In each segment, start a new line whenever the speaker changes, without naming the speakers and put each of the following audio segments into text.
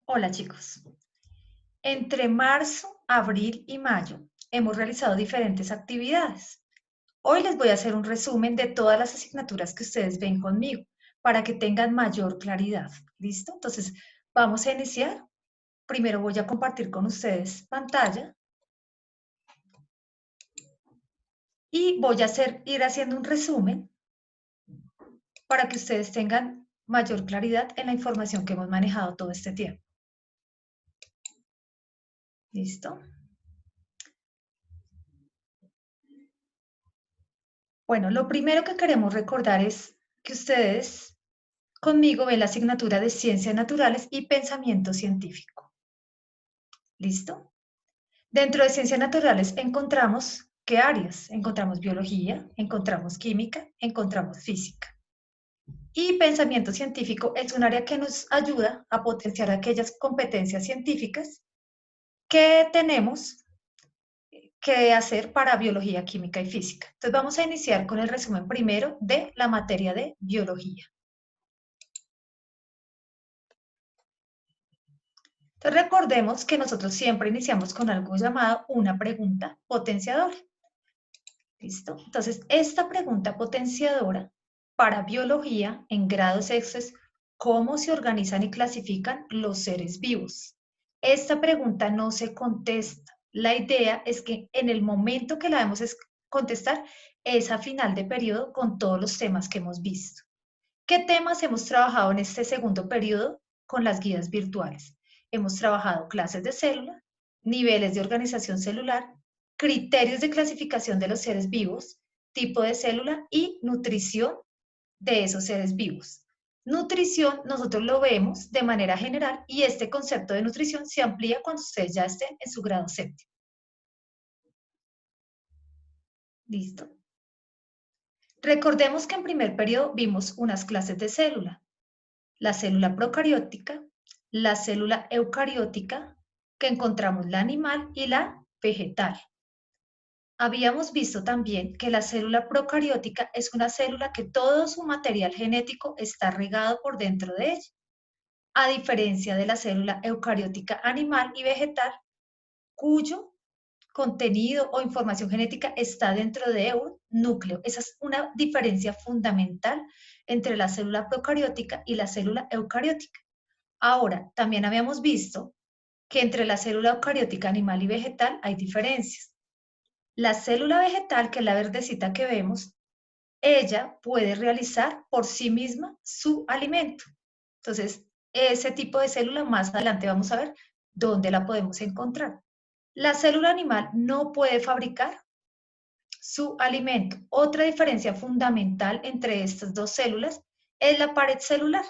Hola chicos. Entre marzo, abril y mayo hemos realizado diferentes actividades. Hoy les voy a hacer un resumen de todas las asignaturas que ustedes ven conmigo para que tengan mayor claridad. ¿Listo? Entonces, vamos a iniciar. Primero voy a compartir con ustedes pantalla y voy a ir haciendo un resumen para que ustedes tengan mayor claridad en la información que hemos manejado todo este tiempo. ¿Listo? Bueno, lo primero que queremos recordar es que ustedes conmigo ven la asignatura de Ciencias Naturales y Pensamiento Científico. ¿Listo? Dentro de Ciencias Naturales encontramos, ¿qué áreas? Encontramos biología, encontramos química, encontramos física. Y Pensamiento Científico es un área que nos ayuda a potenciar aquellas competencias científicas que tenemos que hacer para biología, química y física. Entonces vamos a iniciar con el resumen primero de la materia de biología. Entonces recordemos que nosotros siempre iniciamos con algo llamado una pregunta potenciadora. ¿Listo? Entonces, esta pregunta potenciadora para biología en grado sexto es ¿cómo se organizan y clasifican los seres vivos? Esta pregunta no se contesta. La idea es que en el momento que la debemos contestar es a final de periodo con todos los temas que hemos visto. ¿Qué temas hemos trabajado en este segundo periodo con las guías virtuales? Hemos trabajado clases de célula, niveles de organización celular, criterios de clasificación de los seres vivos, tipo de célula y nutrición de esos seres vivos. Nutrición nosotros lo vemos de manera general y este concepto de nutrición se amplía cuando ustedes ya estén en su grado séptimo. ¿Listo? Recordemos que en primer periodo vimos unas clases de célula. La célula procariótica, la célula eucariótica, que encontramos la animal y la vegetal. Habíamos visto también que la célula procariótica es una célula que todo su material genético está regado por dentro de ella, a diferencia de la célula eucariótica animal y vegetal, cuyo contenido o información genética está dentro de un núcleo. Esa es una diferencia fundamental entre la célula procariótica y la célula eucariótica. Ahora, también habíamos visto que entre la célula eucariótica animal y vegetal hay diferencias. La célula vegetal, que es la verdecita que vemos, ella puede realizar por sí misma su alimento. Entonces, ese tipo de célula más adelante vamos a ver dónde la podemos encontrar. La célula animal no puede fabricar su alimento. Otra diferencia fundamental entre estas dos células es la pared celular.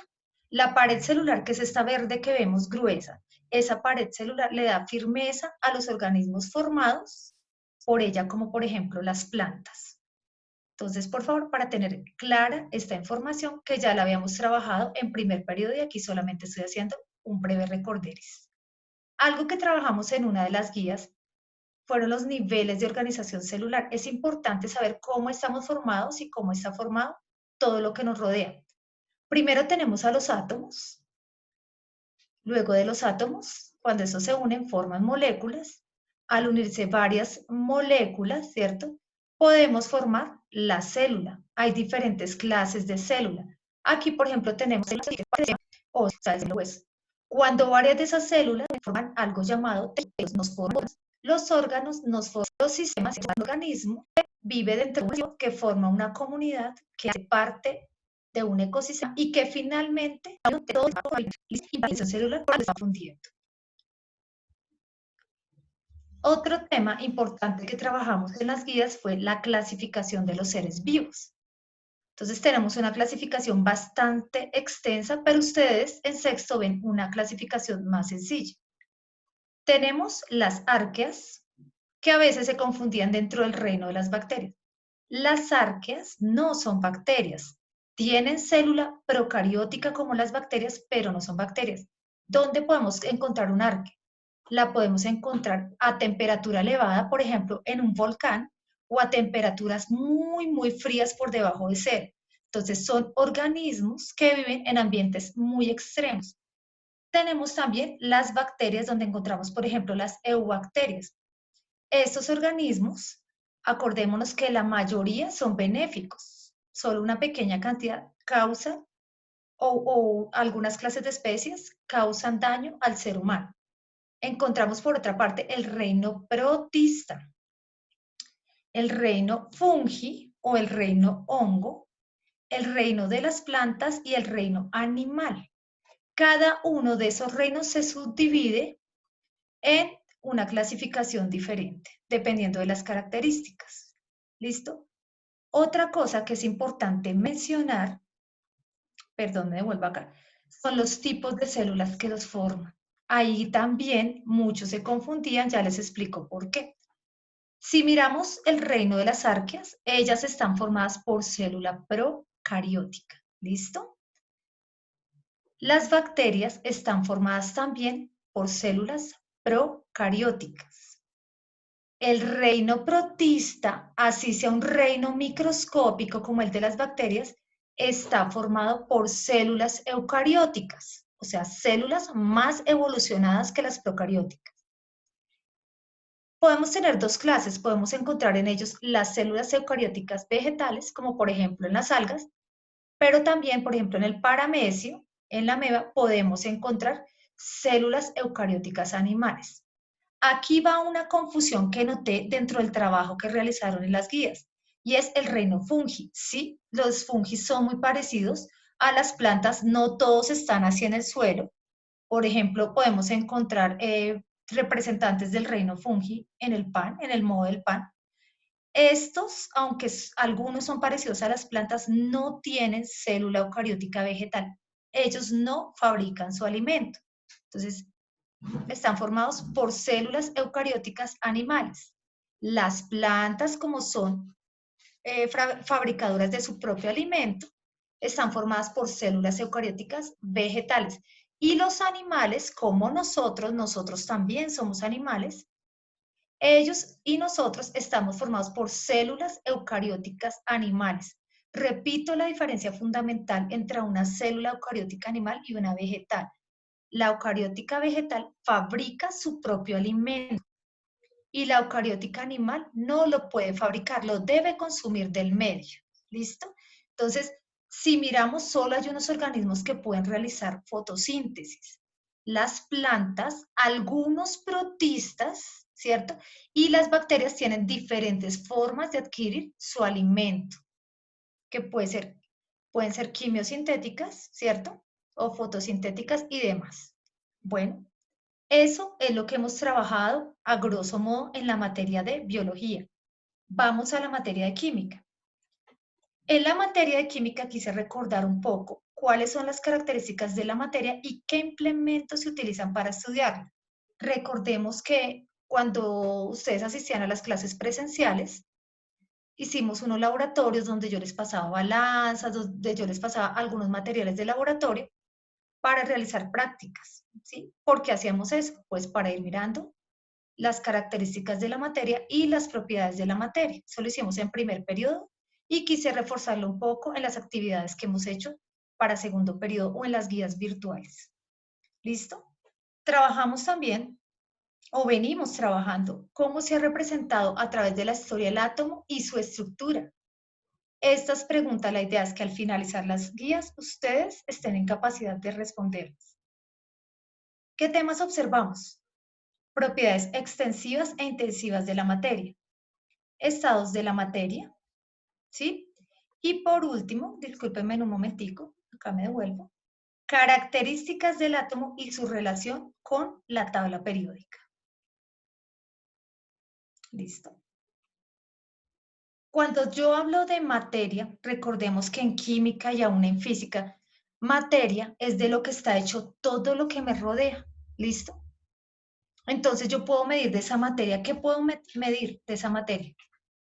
La pared celular, que es esta verde que vemos gruesa, esa pared celular le da firmeza a los organismos formados por ella, como por ejemplo las plantas. Entonces, por favor, para tener clara esta información que ya la habíamos trabajado en primer periodo y aquí solamente estoy haciendo un breve recorderis. Algo que trabajamos en una de las guías fueron los niveles de organización celular. Es importante saber cómo estamos formados y cómo está formado todo lo que nos rodea. Primero tenemos a los átomos, luego de los átomos, cuando esos se unen, forman moléculas. Al unirse varias moléculas, ¿cierto? Podemos formar la célula. Hay diferentes clases de célula. Aquí, por ejemplo, tenemos o el hueso. Cuando varias de esas células forman algo llamado tejidos, nos forman los órganos, nos forman los sistemas, el organismo vive dentro de un que forma una comunidad que hace parte de un ecosistema y que finalmente todo la celular se va fundiendo. Otro tema importante que trabajamos en las guías fue la clasificación de los seres vivos. Entonces tenemos una clasificación bastante extensa, pero ustedes en sexto ven una clasificación más sencilla. Tenemos las arqueas, que a veces se confundían dentro del reino de las bacterias. Las arqueas no son bacterias, tienen célula procariótica como las bacterias, pero no son bacterias. ¿Dónde podemos encontrar un arquea? La podemos encontrar a temperatura elevada, por ejemplo, en un volcán, o a temperaturas muy, muy frías por debajo de cero. Entonces, son organismos que viven en ambientes muy extremos. tenemos también las bacterias, donde encontramos, por ejemplo, las eubacterias. Estos organismos, acordémonos que la mayoría son benéficos, solo una pequeña cantidad causa o algunas clases de especies causan daño al ser humano. Encontramos por otra parte el reino protista, el reino fungi o el reino hongo, el reino de las plantas y el reino animal. Cada uno de esos reinos se subdivide en una clasificación diferente, dependiendo de las características. ¿Listo? Otra cosa que es importante mencionar, perdón, me devuelvo acá, son los tipos de células que los forman. Ahí también muchos se confundían, ya les explico por qué. Si miramos el reino de las arqueas, ellas están formadas por célula procariótica. ¿Listo? Las bacterias están formadas también por células procarióticas. El reino protista, así sea un reino microscópico como el de las bacterias, está formado por células eucarióticas, o sea, células más evolucionadas que las procarióticas. Podemos tener dos clases, podemos encontrar en ellos las células eucarióticas vegetales, como por ejemplo en las algas, pero también, por ejemplo, en el paramecio, en la ameba, podemos encontrar células eucarióticas animales. Aquí va una confusión que noté dentro del trabajo que realizaron en las guías, y es el reino fungi. Sí, los fungis son muy parecidos a las plantas, no todos están así en el suelo. Por ejemplo, podemos encontrar representantes del reino fungi en el pan, en el modo del pan. Estos, aunque algunos son parecidos a las plantas, no tienen célula eucariótica vegetal. Ellos no fabrican su alimento. Entonces, están formados por células eucarióticas animales. Las plantas, como son fabricadoras de su propio alimento, están formadas por células eucarióticas vegetales. Y los animales, como nosotros también somos animales, ellos y nosotros estamos formados por células eucarióticas animales. Repito la diferencia fundamental entre una célula eucariótica animal y una vegetal. La eucariótica vegetal fabrica su propio alimento y la eucariótica animal no lo puede fabricar, lo debe consumir del medio. ¿Listo? Entonces, si miramos, solo hay unos organismos que pueden realizar fotosíntesis. Las plantas, algunos protistas, ¿cierto? Y las bacterias tienen diferentes formas de adquirir su alimento, que pueden ser quimiosintéticas, ¿cierto? O fotosintéticas y demás. Bueno, eso es lo que hemos trabajado a grosso modo en la materia de biología. Vamos a la materia de química. En la materia de química quise recordar un poco cuáles son las características de la materia y qué implementos se utilizan para estudiarla. Recordemos que cuando ustedes asistían a las clases presenciales, hicimos unos laboratorios donde yo les pasaba balanzas, donde yo les pasaba algunos materiales de laboratorio para realizar prácticas, ¿sí? ¿Por qué hacíamos eso? Pues para ir mirando las características de la materia y las propiedades de la materia. Eso lo hicimos en primer periodo y quise reforzarlo un poco en las actividades que hemos hecho para segundo periodo o en las guías virtuales. ¿Listo? Trabajamos también, o venimos trabajando, cómo se ha representado a través de la historia el átomo y su estructura. Estas preguntas, la idea es que al finalizar las guías, ustedes estén en capacidad de responderlas. ¿Qué temas observamos? Propiedades extensivas e intensivas de la materia, estados de la materia, ¿sí? Y por último, discúlpenme en un momentico, acá me devuelvo, características del átomo y su relación con la tabla periódica. Listo. Cuando yo hablo de materia, recordemos que en química y aún en física, materia es de lo que está hecho todo lo que me rodea. ¿Listo? Entonces yo puedo medir de esa materia. ¿Qué puedo medir de esa materia?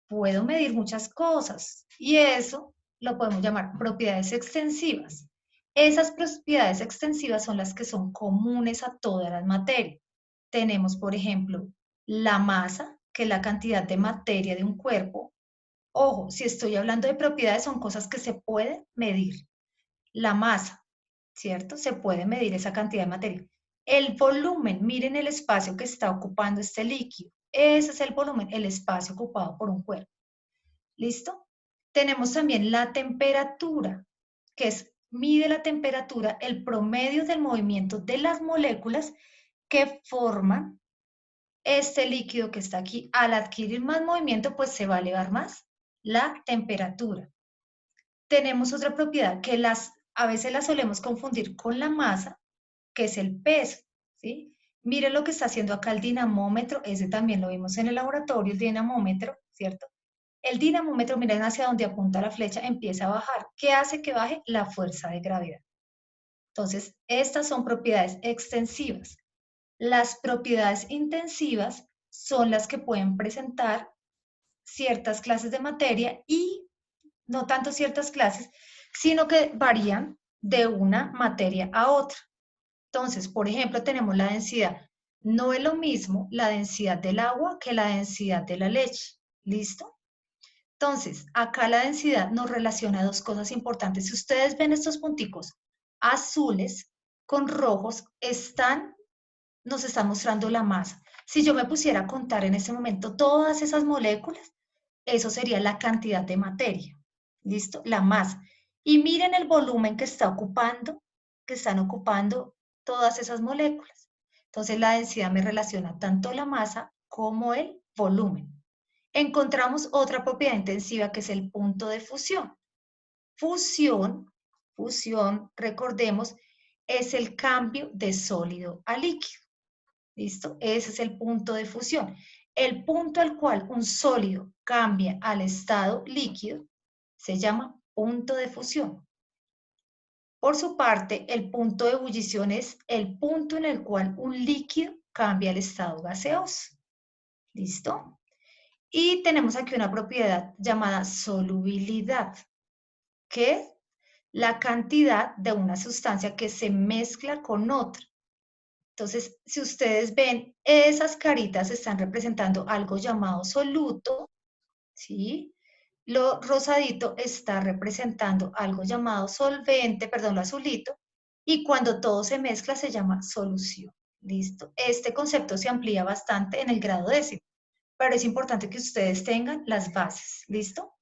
Puedo medir muchas cosas y eso lo podemos llamar propiedades extensivas. Esas propiedades extensivas son las que son comunes a todas las materias. Tenemos, por ejemplo, la masa, que es la cantidad de materia de un cuerpo. Ojo, si estoy hablando de propiedades, son cosas que se pueden medir. La masa, ¿cierto? Se puede medir esa cantidad de materia. El volumen, miren el espacio que está ocupando este líquido. Ese es el volumen, el espacio ocupado por un cuerpo. ¿Listo? Tenemos también la temperatura, que mide la temperatura, el promedio del movimiento de las moléculas que forman este líquido que está aquí. Al adquirir más movimiento, pues se va a elevar más la temperatura. Tenemos otra propiedad que a veces la solemos confundir con la masa, que es el peso, ¿sí? Miren lo que está haciendo acá el dinamómetro, ese también lo vimos en el laboratorio, el dinamómetro, ¿cierto? El dinamómetro, miren hacia donde apunta la flecha, empieza a bajar. ¿Qué hace que baje? La fuerza de gravedad. Entonces, estas son propiedades extensivas. Las propiedades intensivas son las que pueden presentar ciertas clases de materia y no tanto ciertas clases, sino que varían de una materia a otra. Entonces, por ejemplo, tenemos la densidad. No es lo mismo la densidad del agua que la densidad de la leche. ¿Listo? Entonces, acá la densidad nos relaciona dos cosas importantes. Si ustedes ven estos punticos azules con rojos, nos están mostrando la masa. Si yo me pusiera a contar en este momento todas esas moléculas, eso sería la cantidad de materia. ¿Listo? La masa. Y miren el volumen que están ocupando todas esas moléculas. Entonces, la densidad me relaciona tanto la masa como el volumen. Encontramos otra propiedad intensiva que es el punto de fusión. Fusión, recordemos, es el cambio de sólido a líquido. ¿Listo? Ese es el punto de fusión. El punto al cual un sólido cambia al estado líquido se llama punto de fusión. Por su parte, el punto de ebullición es el punto en el cual un líquido cambia al estado gaseoso. ¿Listo? Y tenemos aquí una propiedad llamada solubilidad, que es la cantidad de una sustancia que se mezcla con otra. Entonces, si ustedes ven, esas caritas están representando algo llamado soluto, ¿sí? Lo rosadito está representando algo llamado solvente, perdón, lo azulito, y cuando todo se mezcla se llama solución. ¿Listo? Este concepto se amplía bastante en el grado décimo, pero es importante que ustedes tengan las bases. ¿Listo?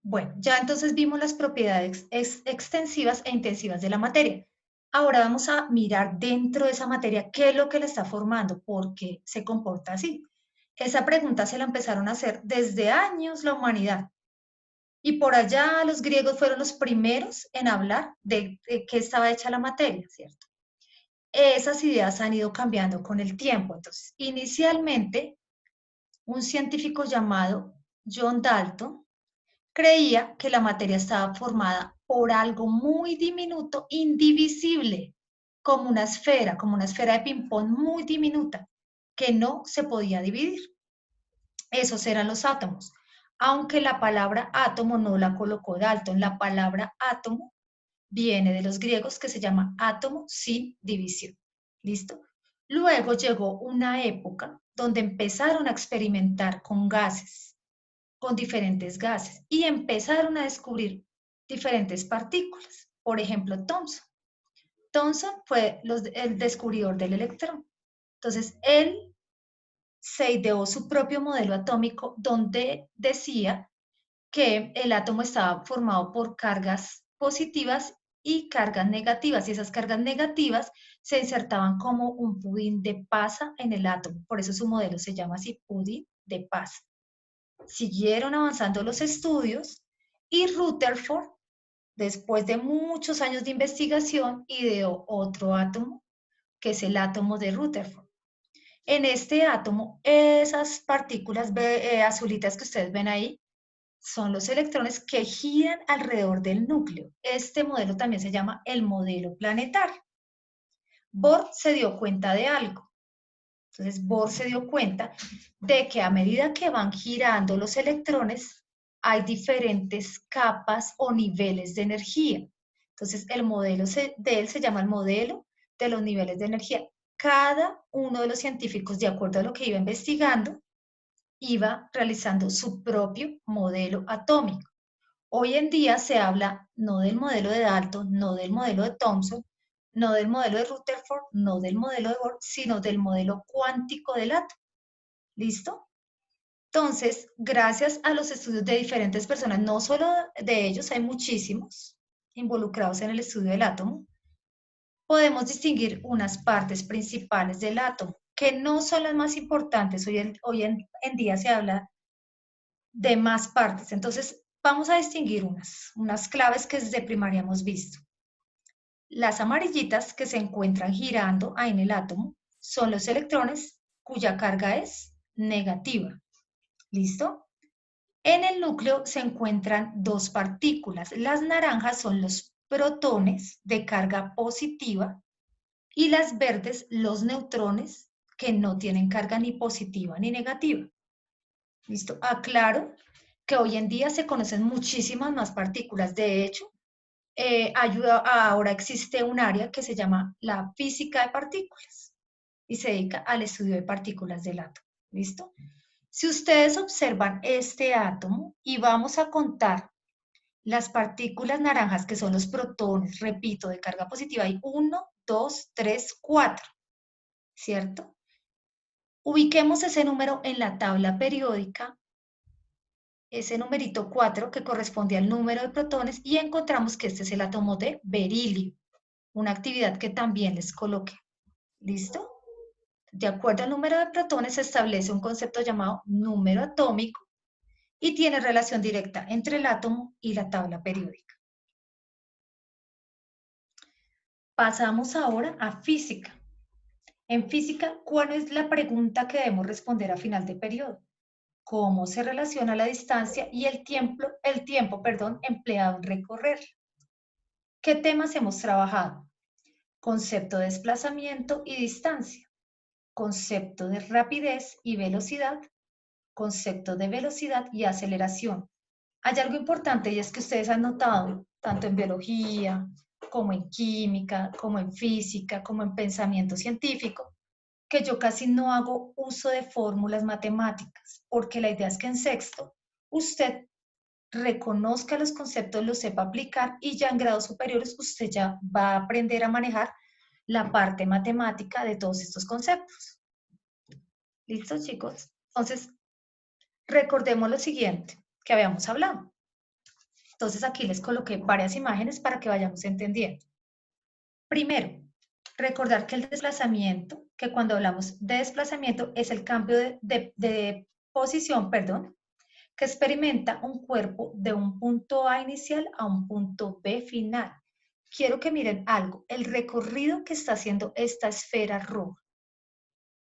Bueno, ya entonces vimos las propiedades extensivas e intensivas de la materia. Ahora vamos a mirar dentro de esa materia qué es lo que la está formando, por qué se comporta así. Esa pregunta se la empezaron a hacer desde años la humanidad. Y por allá los griegos fueron los primeros en hablar de qué estaba hecha la materia, ¿cierto? Esas ideas han ido cambiando con el tiempo. Entonces, inicialmente, un científico llamado John Dalton creía que la materia estaba formada por algo muy diminuto, indivisible, como una esfera de ping-pong muy diminuta, que no se podía dividir. Esos eran los átomos. Aunque la palabra átomo no la colocó Dalton, la palabra átomo viene de los griegos que se llama átomo sin división. ¿Listo? Luego llegó una época donde empezaron a experimentar con diferentes gases y empezaron a descubrir diferentes partículas. Por ejemplo, Thomson. Thomson fue el descubridor del electrón. Entonces, él se ideó su propio modelo atómico donde decía que el átomo estaba formado por cargas positivas y cargas negativas, y esas cargas negativas se insertaban como un pudín de pasa en el átomo. Por eso su modelo se llama así, pudín de pasa. Siguieron avanzando los estudios y Rutherford, después de muchos años de investigación, ideó otro átomo, que es el átomo de Rutherford. En este átomo, esas partículas azulitas que ustedes ven ahí, son los electrones que giran alrededor del núcleo. Este modelo también se llama el modelo planetario. Bohr se dio cuenta de algo. Entonces, Bohr se dio cuenta de que a medida que van girando los electrones, hay diferentes capas o niveles de energía. Entonces, el modelo de él se llama el modelo de los niveles de energía. Cada uno de los científicos, de acuerdo a lo que iba investigando, iba realizando su propio modelo atómico. Hoy en día se habla no del modelo de Dalton, no del modelo de Thomson, no del modelo de Rutherford, no del modelo de Bohr, sino del modelo cuántico del átomo. ¿Listo? Entonces, gracias a los estudios de diferentes personas, no solo de ellos, hay muchísimos involucrados en el estudio del átomo, podemos distinguir unas partes principales del átomo, que no son las más importantes. Hoy en día se habla de más partes. Entonces, vamos a distinguir unas claves que desde primaria hemos visto. Las amarillitas que se encuentran girando ahí en el átomo son los electrones cuya carga es negativa. ¿Listo? En el núcleo se encuentran dos partículas. Las naranjas son los protones de carga positiva y las verdes los neutrones que no tienen carga ni positiva ni negativa. ¿Listo? Aclaro que hoy en día se conocen muchísimas más partículas. De hecho, ahora existe un área que se llama la física de partículas y se dedica al estudio de partículas del átomo. ¿Listo? Si ustedes observan este átomo y vamos a contar las partículas naranjas, que son los protones, repito, de carga positiva, hay 1, 2, 3, 4, ¿cierto? Ubiquemos ese número en la tabla periódica, ese numerito 4 que corresponde al número de protones, y encontramos que este es el átomo de berilio, una actividad que también les coloqué. ¿Listo? De acuerdo al número de protones se establece un concepto llamado número atómico y tiene relación directa entre el átomo y la tabla periódica. Pasamos ahora a física. En física, ¿cuál es la pregunta que debemos responder a final de periodo? ¿Cómo se relaciona la distancia y el tiempo empleado en recorrer? ¿Qué temas hemos trabajado? Concepto de desplazamiento y distancia, concepto de rapidez y velocidad, concepto de velocidad y aceleración. Hay algo importante y es que ustedes han notado, tanto en biología, como en química, como en física, como en pensamiento científico, que yo casi no hago uso de fórmulas matemáticas, porque la idea es que en sexto usted reconozca los conceptos, los sepa aplicar y ya en grados superiores usted ya va a aprender a manejar la parte matemática de todos estos conceptos. ¿Listo, chicos? Entonces, recordemos lo siguiente que habíamos hablado. Entonces, aquí les coloqué varias imágenes para que vayamos entendiendo. Primero, recordar que el desplazamiento, que cuando hablamos de desplazamiento es el cambio de posición, perdón, que experimenta un cuerpo de un punto A inicial a un punto B final. Quiero que miren algo, el recorrido que está haciendo esta esfera roja.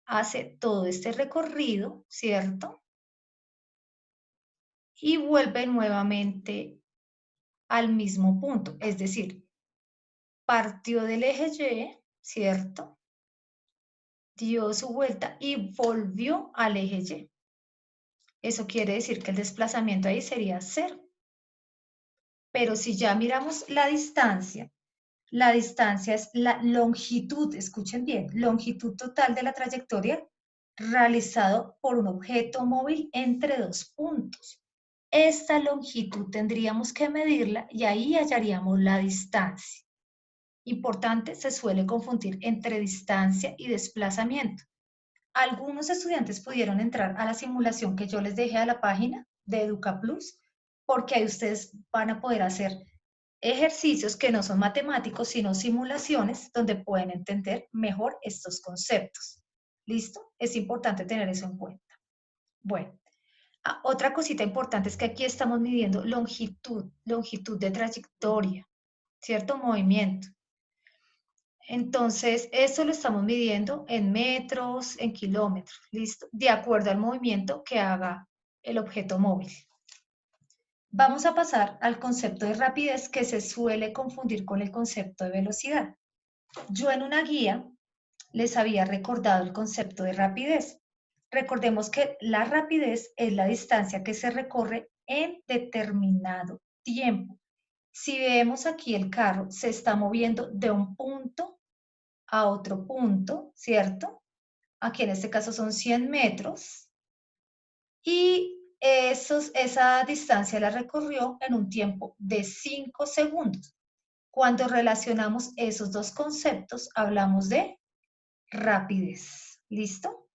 Hace todo este recorrido, ¿cierto? Y vuelve nuevamente al mismo punto, es decir, partió del eje Y, ¿cierto? Dio su vuelta y volvió al eje Y. Eso quiere decir que el desplazamiento ahí sería 0. Pero si ya miramos la distancia es la longitud, escuchen bien, longitud total de la trayectoria realizado por un objeto móvil entre dos puntos. Esta longitud tendríamos que medirla y ahí hallaríamos la distancia. Importante, se suele confundir entre distancia y desplazamiento. Algunos estudiantes pudieron entrar a la simulación que yo les dejé a la página de EducaPlus, porque ahí ustedes van a poder hacer ejercicios que no son matemáticos, sino simulaciones donde pueden entender mejor estos conceptos. ¿Listo? Es importante tener eso en cuenta. Bueno, otra cosita importante es que aquí estamos midiendo longitud de trayectoria, ¿cierto? Movimiento. Entonces, esto lo estamos midiendo en metros, en kilómetros, ¿listo? De acuerdo al movimiento que haga el objeto móvil. Vamos a pasar al concepto de rapidez que se suele confundir con el concepto de velocidad. Yo en una guía les había recordado el concepto de rapidez. Recordemos que la rapidez es la distancia que se recorre en determinado tiempo. Si vemos aquí el carro se está moviendo de un punto a otro punto, ¿cierto? Aquí en este caso son 100 metros. Y esa distancia la recorrió en un tiempo de 5 segundos. Cuando relacionamos esos dos conceptos, hablamos de rapidez. ¿Listo?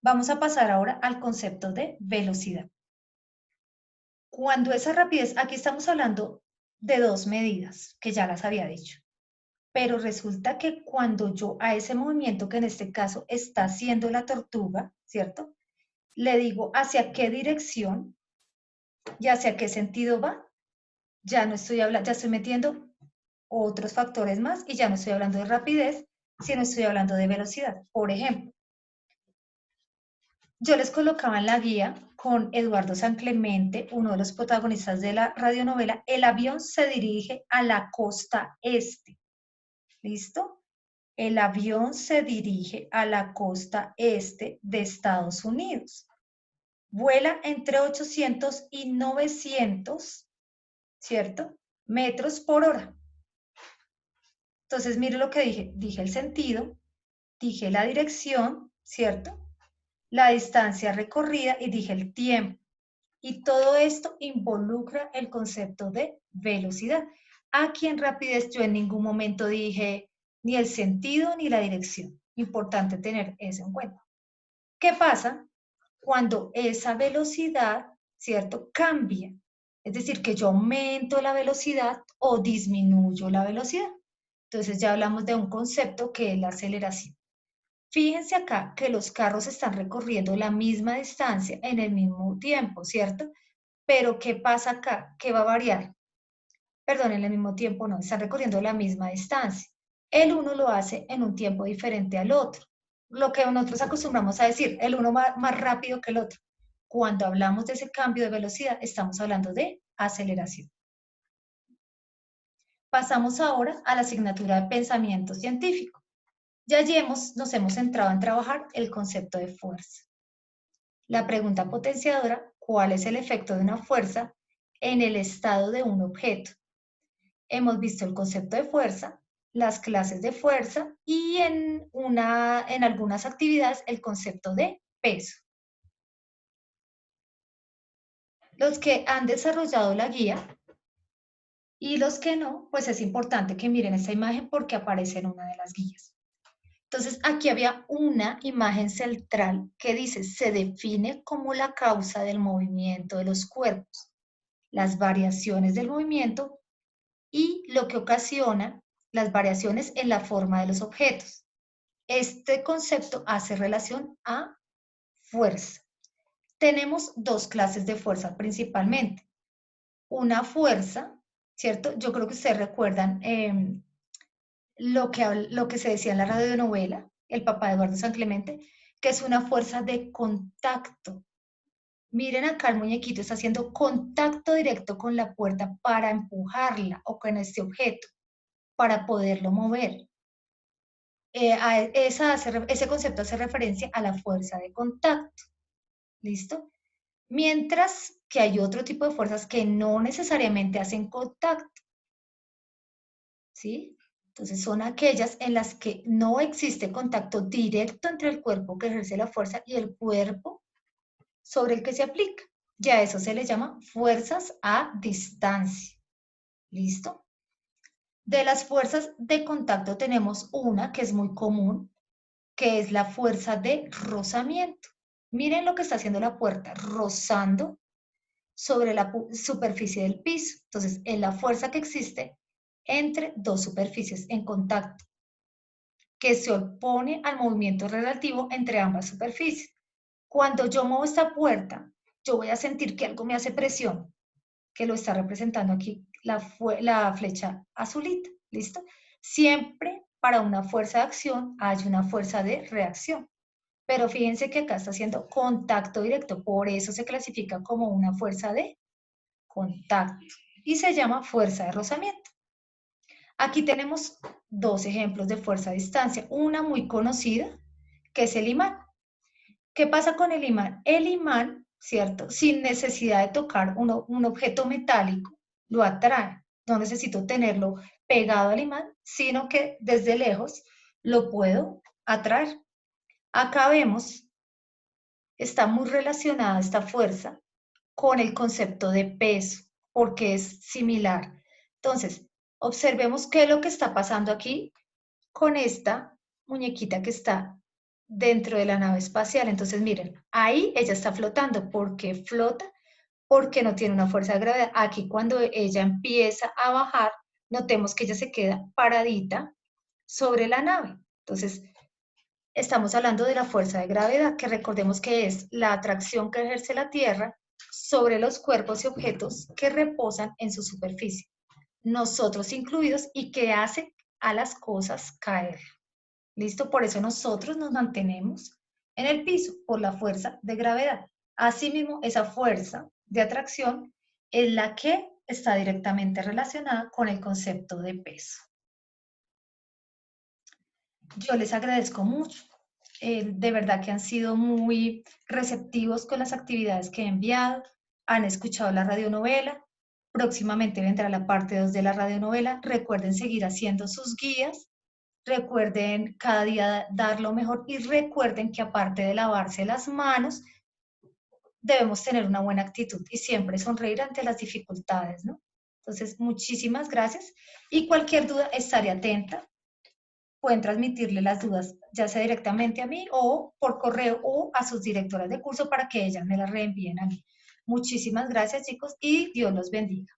Vamos a pasar ahora al concepto de velocidad. Cuando esa rapidez, aquí estamos hablando de dos medidas, que ya las había dicho. Pero resulta que cuando yo a ese movimiento, que en este caso está haciendo la tortuga, ¿cierto? Le digo hacia qué dirección y hacia qué sentido va, ya no estoy hablando, ya estoy metiendo otros factores más y ya no estoy hablando de rapidez, sino estoy hablando de velocidad. Por ejemplo, yo les colocaba en la guía con Eduardo San Clemente, uno de los protagonistas de la radionovela, el avión se dirige a la costa este. ¿Listo? El avión se dirige a la costa este de Estados Unidos. Vuela entre 800 y 900, ¿cierto? Metros por hora. Entonces, mire lo que dije. Dije el sentido, dije la dirección, ¿cierto? La distancia recorrida y dije el tiempo. Y todo esto involucra el concepto de velocidad. Aquí en rapidez yo en ningún momento dije ni el sentido ni la dirección. Importante tener eso en cuenta. ¿Qué pasa cuando esa velocidad, ¿cierto?, cambia? Es decir, que yo aumento la velocidad o disminuyo la velocidad. Entonces ya hablamos de un concepto que es la aceleración. Fíjense acá que los carros están recorriendo la misma distancia en el mismo tiempo, ¿cierto? Pero ¿qué pasa acá? ¿Qué va a variar? Perdón, en el mismo tiempo no, están recorriendo la misma distancia. El uno lo hace en un tiempo diferente al otro. Lo que nosotros acostumbramos a decir, el uno va más rápido que el otro. Cuando hablamos de ese cambio de velocidad, estamos hablando de aceleración. Pasamos ahora a la asignatura de pensamiento científico. Ya allí nos hemos centrado en trabajar el concepto de fuerza. La pregunta potenciadora, ¿cuál es el efecto de una fuerza en el estado de un objeto? Hemos visto el concepto de fuerza, las clases de fuerza y en algunas actividades el concepto de peso. Los que han desarrollado la guía y los que no, pues es importante que miren esta imagen porque aparece en una de las guías. Entonces, aquí había una imagen central que dice, se define como la causa del movimiento de los cuerpos, las variaciones del movimiento y lo que ocasiona las variaciones en la forma de los objetos. Este concepto hace relación a fuerza. Tenemos dos clases de fuerza principalmente. Una fuerza, ¿cierto? Yo creo que ustedes recuerdan lo que se decía en la radionovela, El papá de Eduardo San Clemente, que es una fuerza de contacto. Miren acá el muñequito está haciendo contacto directo con la puerta para empujarla o con este objeto, para poderlo mover. Ese concepto hace referencia a la fuerza de contacto. ¿Listo? Mientras que hay otro tipo de fuerzas que no necesariamente hacen contacto. ¿Sí? Entonces son aquellas en las que no existe contacto directo entre el cuerpo que ejerce la fuerza y el cuerpo sobre el que se aplica. Ya eso se le llama fuerzas a distancia. ¿Listo? De las fuerzas de contacto tenemos una que es muy común, que es la fuerza de rozamiento. Miren lo que está haciendo la puerta, rozando sobre la superficie del piso. Entonces, es la fuerza que existe entre dos superficies en contacto, que se opone al movimiento relativo entre ambas superficies. Cuando yo muevo esta puerta, yo voy a sentir que algo me hace presión, que lo está representando aquí la flecha azulita, ¿listo? Siempre para una fuerza de acción hay una fuerza de reacción. Pero fíjense que acá está haciendo contacto directo, por eso se clasifica como una fuerza de contacto y se llama fuerza de rozamiento. Aquí tenemos dos ejemplos de fuerza a distancia. Una muy conocida, que es el imán. ¿Qué pasa con el imán? El imán, ¿cierto? Sin necesidad de tocar un objeto metálico, lo atrae. No necesito tenerlo pegado al imán, sino que desde lejos lo puedo atraer. Acá vemos, está muy relacionada esta fuerza con el concepto de peso, porque es similar. Entonces, observemos qué es lo que está pasando aquí con esta muñequita que está dentro de la nave espacial. Entonces, miren, ahí ella está flotando. ¿Por qué flota? Porque no tiene una fuerza de gravedad. Aquí cuando ella empieza a bajar, notemos que ella se queda paradita sobre la nave. Entonces, estamos hablando de la fuerza de gravedad, que recordemos que es la atracción que ejerce la Tierra sobre los cuerpos y objetos que reposan en su superficie, nosotros incluidos, y que hace a las cosas caer. ¿Listo? Por eso nosotros nos mantenemos en el piso, por la fuerza de gravedad. Asimismo, esa fuerza de atracción es la que está directamente relacionada con el concepto de peso. Yo les agradezco mucho. De verdad que han sido muy receptivos con las actividades que he enviado. Han escuchado la radionovela. Próximamente vendrá la parte 2 de la radionovela. Recuerden seguir haciendo sus guías. Recuerden cada día dar lo mejor y recuerden que aparte de lavarse las manos, debemos tener una buena actitud y siempre sonreír ante las dificultades, ¿no? Entonces, muchísimas gracias y cualquier duda estaré atenta. Pueden transmitirle las dudas, ya sea directamente a mí o por correo o a sus directoras de curso para que ellas me las reenvíen a mí. Muchísimas gracias, chicos, y Dios los bendiga.